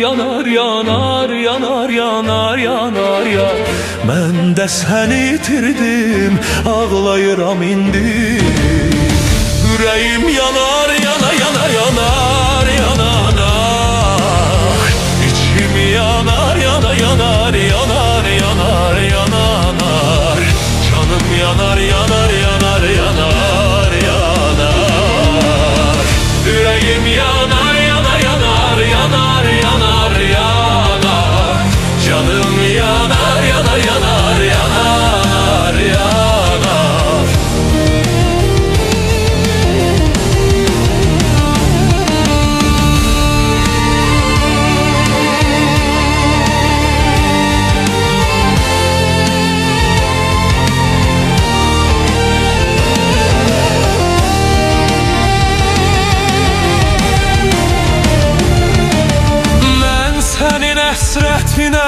yanar, yanar, yanar, yanar, yanar ya. Mən də səni itirdim, ağlayıram indi. Ürəyim yanar, yana, yana, yanar, yanar. İçim yanar, yana, yanar, yanar, yanar, yanar. Canım yanar, yanar, yanar, yanar, yanar. Yüreğim yanar, yanar, yanar, yanar, yanar, yanar. Canım yanar, yanar, yanar, yanar, yanar. Həsrətinə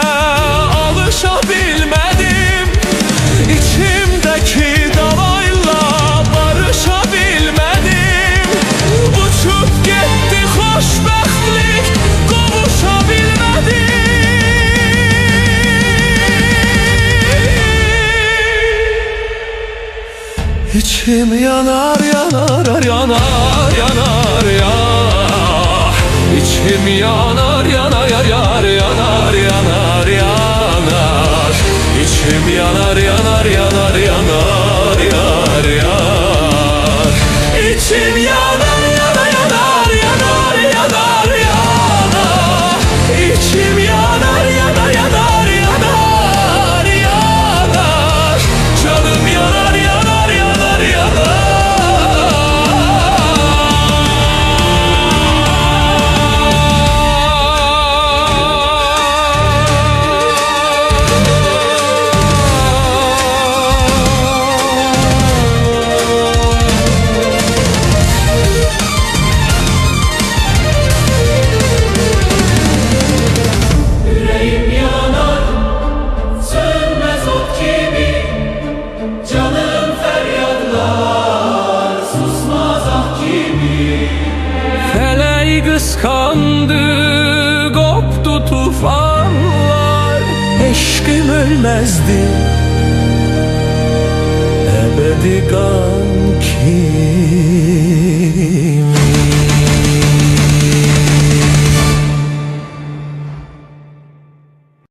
alışa bilmədim, İçimdəki davayla barışa bilmədim. Uçub getdi xoşbəxtlik, qovuşa bilmədim. İçim yanar, yanar, yanar, yanar, yanar. İçim yanar, yanar, yanar, yanar, yanar, yanar. İçim yanar, yanar, yanar, yanar, yanar, yanar. İçim yanar, yanar, yanar, yanar, yanar, yanar. İçim yanar, yanar, yanar, yanar, yanar. Canım yanar, yanar, yanar, yanar. Kıskandı, koptu tufanlar. Eşkim ölmezdi, ebedi kan ki.